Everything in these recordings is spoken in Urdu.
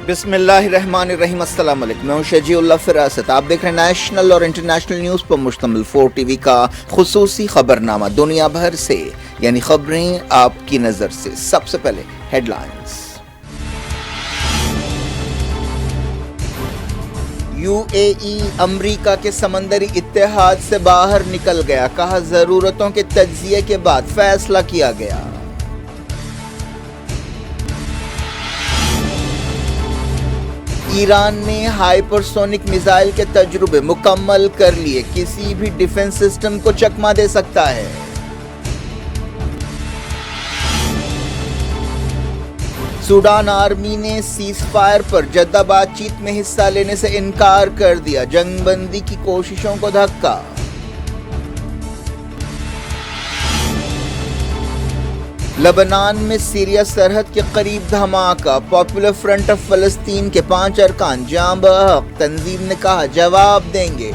بسم اللہ الرحمن الرحیم۔ السلام علیکم، میں ہوں شجیع اللہ فراست۔ آپ دیکھ رہے ہیں نیشنل اور انٹرنیشنل نیوز پر مشتمل 4 ٹی وی کا خصوصی خبرنامہ دنیا بھر سے، یعنی خبریں آپ کی نظر سے۔ سب سے پہلے ہیڈ لائنز۔ یو اے ای امریکہ کے سمندری اتحاد سے باہر نکل گیا، کہا ضرورتوں کے تجزیے کے بعد فیصلہ کیا گیا۔ ایران نے ہائپر سونک میزائل کے تجربے مکمل کر لیے، کسی بھی ڈیفنس سسٹم کو چکما دے سکتا ہے۔ سوڈان آرمی نے سیز فائر پر جدہ بات چیت میں حصہ لینے سے انکار کر دیا، جنگ بندی کی کوششوں کو دھکا۔ لبنان میں سیریا سرحد کے قریب دھماکہ، پاپولر فرنٹ آف فلسطین کے 5 ارکان جاں بحق، تنظیم نے کہا جواب دیں گے۔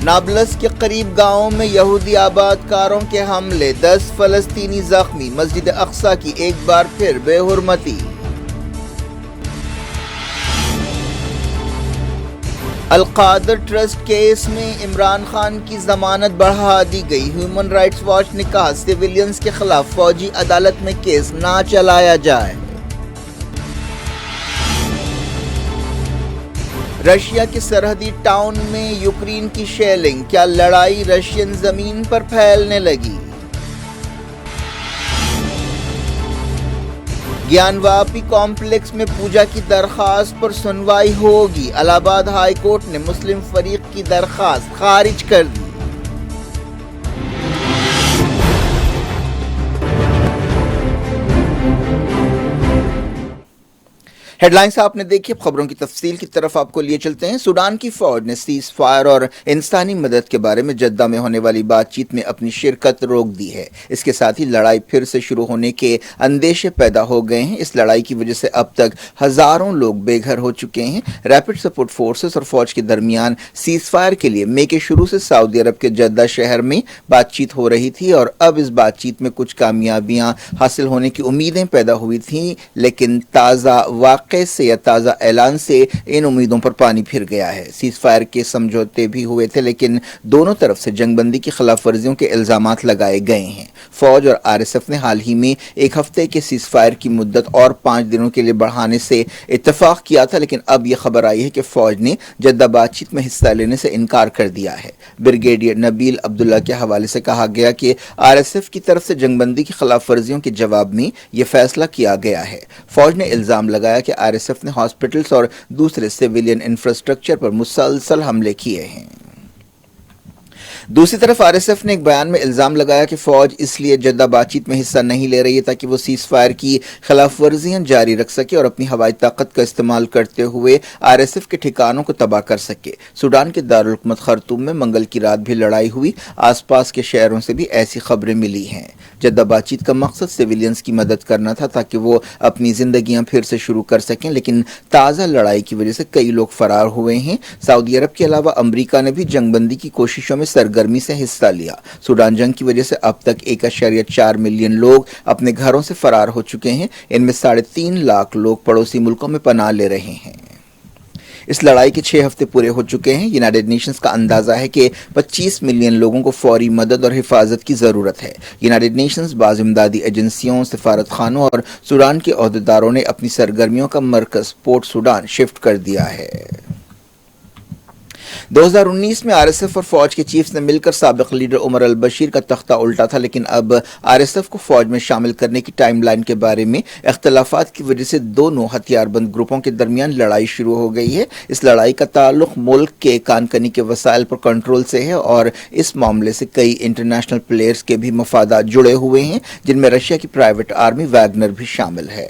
نابلس کے قریب گاؤں میں یہودی آباد کاروں کے حملے، 10 فلسطینی زخمی، مسجد اقصی کی ایک بار پھر بے حرمتی۔ القادر ٹرسٹ کیس میں عمران خان کی ضمانت بڑھا دی گئی، ہیومن رائٹس واچ نے کہا سویلینز کے خلاف فوجی عدالت میں کیس نہ چلایا جائے۔ رشیا کے سرحدی ٹاؤن میں یوکرین کی شیلنگ، کیا لڑائی رشین زمین پر پھیلنے لگی؟ گیان واپی کمپلیکس میں پوجا کی درخواست پر سنوائی ہوگی، الہ آباد ہائی کورٹ نے مسلم فریق کی درخواست خارج کر دی۔ ہیڈ لائنز آپ نے دیکھی، اب خبروں کی تفصیل کی طرف آپ کو لیے چلتے ہیں۔ سوڈان کی فوج نے سیز فائر اور انسانی مدد کے بارے میں جدہ میں ہونے والی بات چیت میں اپنی شرکت روک دی ہے۔ اس کے ساتھ ہی لڑائی پھر سے شروع ہونے کے اندیشے پیدا ہو گئے ہیں۔ اس لڑائی کی وجہ سے اب تک ہزاروں لوگ بے گھر ہو چکے ہیں۔ ریپڈ سپورٹ فورسز اور فوج کے درمیان سیز فائر کے لیے مئی کے شروع سے سعودی عرب کے جدہ شہر میں بات چیت ہو رہی تھی، اور اب اس بات چیت میں کچھ کامیابیاں حاصل ہونے کی امیدیں پیدا ہوئی تھیں، لیکن تازہ سے یا تازہ اعلان سے ان امیدوں پر پانی پھر گیا ہے۔ سیز فائر کے سمجھوتے بھی ہوئے تھے، لیکن دونوں طرف سے جنگ بندی کی خلاف ورزیوں کے الزامات لگائے گئے ہیں۔ فوج اور آر ایس ایف نے حال ہی میں 1 ہفتے کے سیز فائر کی مدت اور 5 دنوں کے لیے بڑھانے سے اتفاق کیا تھا، لیکن اب یہ خبر آئی ہے کہ فوج نے جدہ بات چیت میں حصہ لینے سے انکار کر دیا ہے۔ بریگیڈیئر نبیل عبداللہ کے حوالے سے کہا گیا کہ آر ایس ایف کی طرف سے جنگ بندی کی خلاف ورزیوں کے جواب میں یہ فیصلہ کیا گیا ہے۔ فوج نے الزام لگایا کہ آر ایس ایف نے ہاسپٹلز اور دوسرے سویلین انفراسٹرکچر پر مسلسل حملے کیے ہیں۔ دوسری طرف آر ایس ایف نے ایک بیان میں الزام لگایا کہ فوج اس لیے جدہ بات چیت میں حصہ نہیں لے رہی ہے تاکہ وہ سیز فائر کی خلاف ورزیاں جاری رکھ سکے اور اپنی ہوائی طاقت کا استعمال کرتے ہوئے آر ایس ایف کے ٹھکانوں کو تباہ کر سکے۔ سوڈان کے دارالحکومت خرطوم میں منگل کی رات بھی لڑائی ہوئی، آس پاس کے شہروں سے بھی ایسی خبریں ملی ہیں۔ جدہ بات چیت کا مقصد سویلینز کی مدد کرنا تھا تاکہ وہ اپنی زندگیاں پھر سے شروع کر سکیں، لیکن تازہ لڑائی کی وجہ سے کئی لوگ فرار ہوئے ہیں۔ سعودی عرب کے علاوہ امریکہ نے بھی جنگ بندی کی کوششوں میں سرگرمی سے حصہ لیا۔ سوڈان جنگ کی وجہ سے اب تک 1.4 ملین لوگ اپنے گھروں سے فرار ہو چکے ہیں، ان میں 3.5 لاکھ لوگ پڑوسی ملکوں میں پناہ لے رہے ہیں۔ اس لڑائی کے 6 ہفتے پورے ہو چکے ہیں۔ یونائیٹڈ نیشنز کا اندازہ ہے کہ 25 ملین لوگوں کو فوری مدد اور حفاظت کی ضرورت ہے۔ یونائیٹڈ نیشنز، بعض امدادی ایجنسیوں، سفارت خانوں اور سوڈان کے عہدیداروں نے اپنی سرگرمیوں کا مرکز پورٹ سوڈان شفٹ کر دیا ہے۔ 2019 میں آر ایس ایف اور فوج کے چیفز نے مل کر سابق لیڈر عمر البشیر کا تختہ الٹا تھا، لیکن اب آر ایس ایف کو فوج میں شامل کرنے کی ٹائم لائن کے بارے میں اختلافات کی وجہ سے دونوں ہتھیار بند گروپوں کے درمیان لڑائی شروع ہو گئی ہے۔ اس لڑائی کا تعلق ملک کے کان کنی کے وسائل پر کنٹرول سے ہے، اور اس معاملے سے کئی انٹرنیشنل پلیئرز کے بھی مفادات جڑے ہوئے ہیں، جن میں رشیا کی پرائیویٹ آرمی ویگنر بھی شامل ہے۔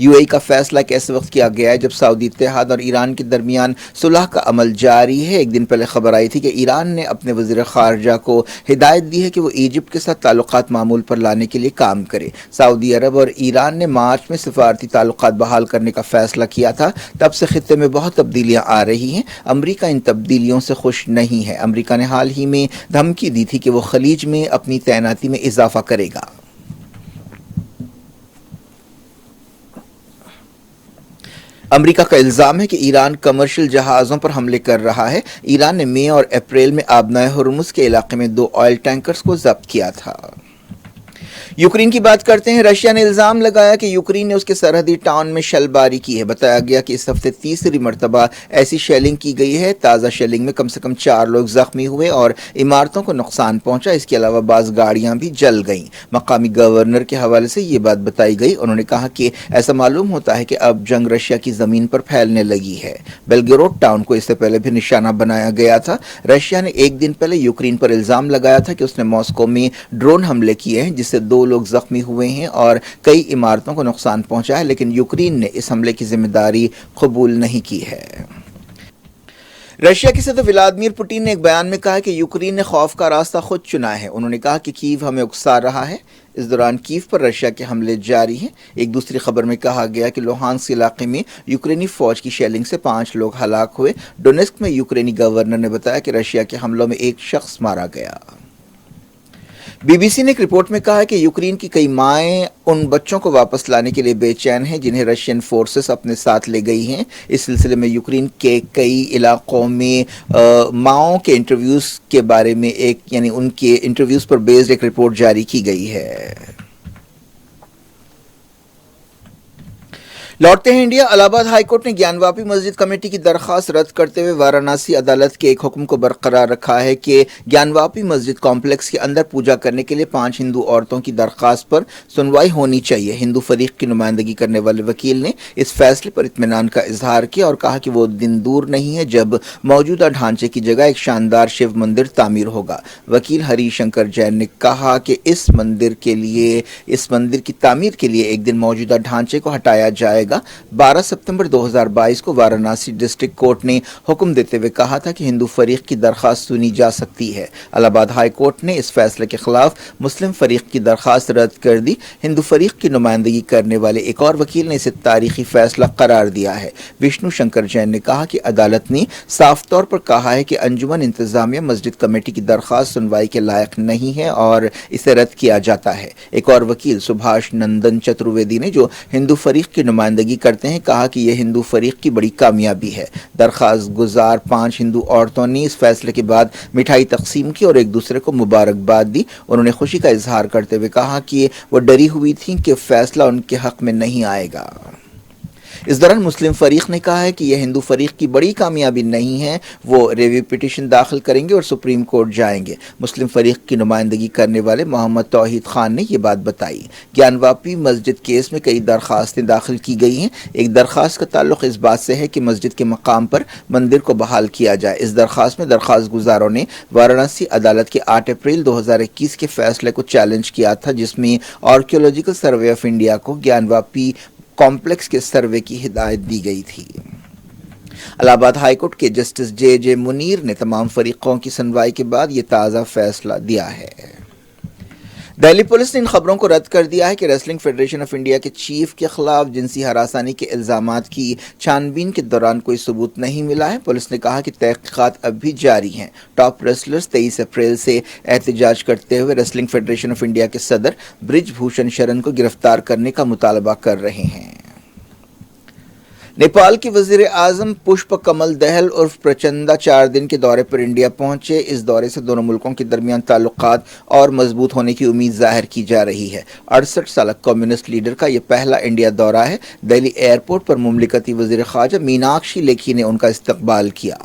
UAE کا فیصلہ کہ ایسے وقت کیا گیا ہے جب سعودی اتحاد اور ایران کے درمیان صلح کا عمل جاری ہے۔ ایک دن پہلے خبر آئی تھی کہ ایران نے اپنے وزیر خارجہ کو ہدایت دی ہے کہ وہ ایجپٹ کے ساتھ تعلقات معمول پر لانے کے لیے کام کرے۔ سعودی عرب اور ایران نے مارچ میں سفارتی تعلقات بحال کرنے کا فیصلہ کیا تھا۔ تب سے خطے میں بہت تبدیلیاں آ رہی ہیں۔ امریکہ ان تبدیلیوں سے خوش نہیں ہے۔ امریکہ نے حال ہی میں دھمکی دی تھی کہ وہ خلیج میں اپنی تعیناتی میں اضافہ کرے گا۔ امریکہ کا الزام ہے کہ ایران کمرشل جہازوں پر حملے کر رہا ہے۔ ایران نے مئی اور اپریل میں آبنائے ہرمز کے علاقے میں 2 آئل ٹینکرز کو ضبط کیا تھا۔ یوکرین کی بات کرتے ہیں۔ رشیا نے الزام لگایا کہ یوکرین نے اس کے سرحدی ٹاؤن میں شیل باری کی ہے۔ بتایا گیا کہ اس ہفتے تیسری مرتبہ ایسی شیلنگ کی گئی ہے۔ تازہ شیلنگ میں کم سے کم 4 لوگ زخمی ہوئے اور عمارتوں کو نقصان پہنچا۔ اس کے علاوہ بعض گاڑیاں بھی جل گئیں۔ مقامی گورنر کے حوالے سے یہ بات بتائی گئی۔ انہوں نے کہا کہ ایسا معلوم ہوتا ہے کہ اب جنگ رشیا کی زمین پر پھیلنے لگی ہے۔ بیلگروڈ ٹاؤن کو اس سے پہلے بھی نشانہ بنایا گیا تھا۔ رشیا نے ایک دن پہلے یوکرین پر الزام لگایا تھا کہ اس نے ماسکو میں ڈرون حملے کیے ہیں جس سے 2 لوگ زخمی ہوئے ہیں اور کئی عمارتوں کو نقصان پہنچا ہے، لیکن یوکرین نے اس حملے کی ذمہ داری قبول نہیں کی ہے۔ رشیا کے صدر ولادیمیر پوٹن نے ایک بیان میں کہا کہ یوکرین نے خوف کا راستہ خود چنا ہے۔ انہوں نے کہا کہ کیو ہمیں اکسا رہا ہے۔ اس دوران کیو پر رشیا کے حملے جاری ہیں۔ ایک دوسری خبر میں کہا گیا کہ لوہانسک علاقے میں یوکرینی فوج کی شیلنگ سے 5 لوگ ہلاک ہوئے۔ ڈونیسک میں یوکرینی گورنر نے بتایا کہ رشیا کے حملوں میں 1 شخص مارا گیا۔ BBC نے ایک رپورٹ میں کہا ہے کہ یوکرین کی کئی مائیں ان بچوں کو واپس لانے کے لیے بے چین ہیں جنہیں رشین فورسز اپنے ساتھ لے گئی ہیں۔ اس سلسلے میں یوکرین کے کئی علاقوں میں ماؤں کے انٹرویوز کے بارے میں ان کے انٹرویوز پر بیسڈ ایک رپورٹ جاری کی گئی ہے۔ لوٹتے ہیں انڈیا۔ الہ آباد ہائی کورٹ نے گیان واپی مسجد کمیٹی کی درخواست رد کرتے ہوئے وارانسی عدالت کے ایک حکم کو برقرار رکھا ہے کہ گیان واپی مسجد کمپلیکس کے اندر پوجا کرنے کے لیے 5 ہندو عورتوں کی درخواست پر سنوائی ہونی چاہیے۔ ہندو فریق کی نمائندگی کرنے والے وکیل نے اس فیصلے پر اطمینان کا اظہار کیا اور کہا کہ وہ دن دور نہیں ہے جب موجودہ ڈھانچے کی جگہ ایک شاندار شیو مندر تعمیر ہوگا۔ وکیل ہری شنکر جین نے کہا کہ اس مندر کی تعمیر کے لیے ایک دن موجودہ ڈھانچے کو ہٹایا جائے گا۔ 12 ستمبر 2022 کو وارانسی ڈسٹرکٹ کورٹ نے حکم دیتے ہوئے کہا تھا کہ ہندو فریق کی درخواست سنی جا سکتی ہے۔ الہ آباد ہائی کورٹ نے اس فیصلے کے خلاف مسلم فریق کی درخواست رد کر دی۔ ہندو فریق کی نمائندگی کرنے والے ایک اور وکیل نے اسے تاریخی فیصلہ قرار دیا ہے۔ وشنو شنکر جین نے کہا کہ عدالت نے صاف طور پر کہا ہے کہ انجمن انتظامیہ مسجد کمیٹی کی درخواست سنوائی کے لائق نہیں ہے اور اسے رد کیا جاتا ہے۔ ایک اور وکیل سبھاش نندن چترویدی نے جو ہندو فریق کی نمائندگی کرتے ہیں کہا کہ یہ ہندو فریق کی بڑی کامیابی ہے۔ درخواست گزار 5 ہندو عورتوں نے اس فیصلے کے بعد مٹھائی تقسیم کی اور ایک دوسرے کو مبارکباد دی۔ انہوں نے خوشی کا اظہار کرتے ہوئے کہا کہ وہ ڈری ہوئی تھیں کہ فیصلہ ان کے حق میں نہیں آئے گا۔ اس دوران مسلم فریق نے کہا ہے کہ یہ ہندو فریق کی بڑی کامیابی نہیں ہے، وہ ریویو پٹیشن داخل کریں گے اور سپریم کورٹ جائیں گے۔ مسلم فریق کی نمائندگی کرنے والے محمد توحید خان نے یہ بات بتائی۔ گیان واپی مسجد کیس میں کئی درخواستیں داخل کی گئی ہیں۔ ایک درخواست کا تعلق اس بات سے ہے کہ مسجد کے مقام پر مندر کو بحال کیا جائے۔ اس درخواست میں درخواست گزاروں نے وارانسی عدالت کے 8 اپریل 2021 کے فیصلے کو چیلنج کیا تھا جس میں آرکیولوجیکل سروے آف انڈیا کو گیان واپی کمپلیکس کے سروے کی ہدایت دی گئی تھی۔ الہ آباد ہائی کورٹ کے جسٹس جے منیر نے تمام فریقوں کی سنوائی کے بعد یہ تازہ فیصلہ دیا ہے۔ دہلی پولیس نے ان خبروں کو رد کر دیا ہے کہ ریسلنگ فیڈریشن آف انڈیا کے چیف کے خلاف جنسی ہراسانی کے الزامات کی چھان بین کے دوران کوئی ثبوت نہیں ملا ہے۔ پولیس نے کہا کہ تحقیقات اب بھی جاری ہیں۔ ٹاپ ریسلرز 23 اپریل سے احتجاج کرتے ہوئے ریسلنگ فیڈریشن آف انڈیا کے صدر برج بھوشن شرن کو گرفتار کرنے کا مطالبہ کر رہے ہیں۔ نیپال کے وزیر اعظم پشپ کمل دہل عرف پرچندا 4 دن کے دورے پر انڈیا پہنچے۔ اس دورے سے دونوں ملکوں کے درمیان تعلقات اور مضبوط ہونے کی امید ظاہر کی جا رہی ہے۔ 68 سالہ کمیونسٹ لیڈر کا یہ پہلا انڈیا دورہ ہے۔ دہلی ایئرپورٹ پر مملکتی وزیر خارجہ میناکشی لیکھی نے ان کا استقبال کیا۔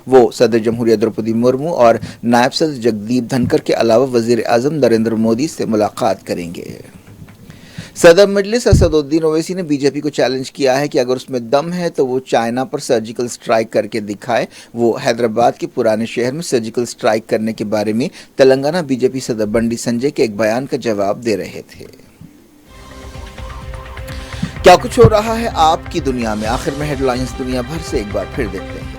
وہ صدر جمہوریہ دروپدی مرمو اور نائب صدر جگدیپ دھنکر کے علاوہ وزیر اعظم نریندر مودی سے ملاقات کریں گے۔ صدر مجلس اسد الدین اویسی نے بی جے پی کو چیلنج کیا ہے کہ اگر اس میں دم ہے تو وہ چائنا پر سرجیکل سٹرائک کر کے دکھائے۔ وہ حیدرآباد کے پرانے شہر میں سرجیکل سٹرائک کرنے کے بارے میں تلنگانہ بی جے پی صدر بنڈی سنجے کے ایک بیان کا جواب دے رہے تھے۔ کیا کچھ ہو رہا ہے آپ کی دنیا میں؟ آخر میں ہیڈ لائنز دنیا بھر سے ایک بار پھر دیکھتے ہیں۔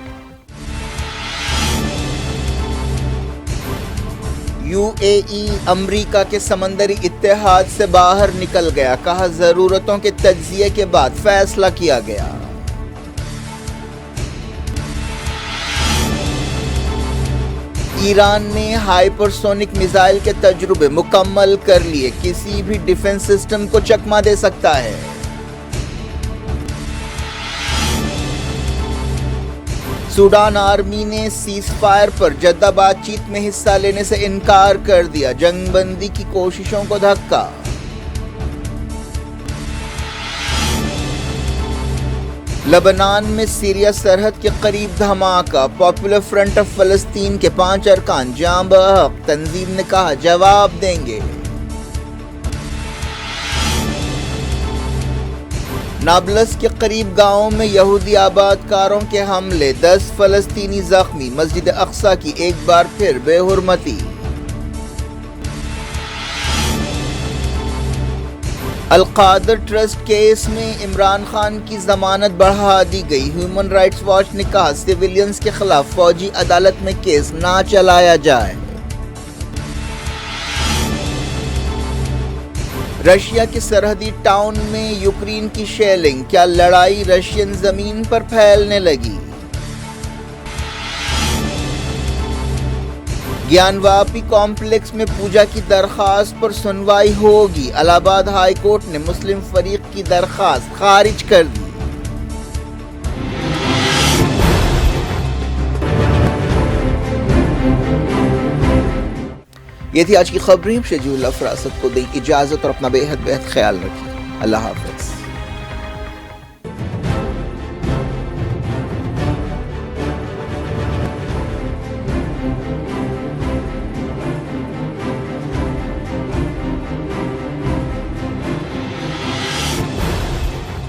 یو اے ای امریکہ کے سمندری اتحاد سے باہر نکل گیا، کہا ضرورتوں کے تجزیے کے بعد فیصلہ کیا گیا۔ ایران نے ہائپر سونک میزائل کے تجربے مکمل کر لیے، کسی بھی ڈیفنس سسٹم کو چکما دے سکتا ہے۔ سوڈان آرمی نے سیز فائر پر جدہ بات چیت میں حصہ لینے سے انکار کر دیا، جنگ بندی کی کوششوں کو دھکا۔ لبنان میں سیریا سرحد کے قریب دھماکہ، پاپولر فرنٹ آف فلسطین کے 5 ارکان جاں بحق، تنظیم نے کہا جواب دیں گے۔ نابلس کے قریب گاؤں میں یہودی آباد کاروں کے حملے، 10 فلسطینی زخمی، مسجد اقصی کی ایک بار پھر بے حرمتی۔ القادر ٹرسٹ کیس میں عمران خان کی ضمانت بڑھا دی گئی، ہیومن رائٹس واچ نے کہا سویلینز کے خلاف فوجی عدالت میں کیس نہ چلایا جائے۔ رشیا کے سرحدی ٹاؤن میں یوکرین کی شیلنگ، کیا لڑائی رشین زمین پر پھیلنے لگی؟ گیان واپی کمپلیکس میں پوجا کی درخواست پر سنوائی ہوگی، الہ آباد ہائی کورٹ نے مسلم فریق کی درخواست خارج کر دی۔ یہ تھی آج کی خبریں، شجیع اللہ فراست کو دیں اجازت اور اپنا بے حد خیال رکھیں۔ اللہ حافظ۔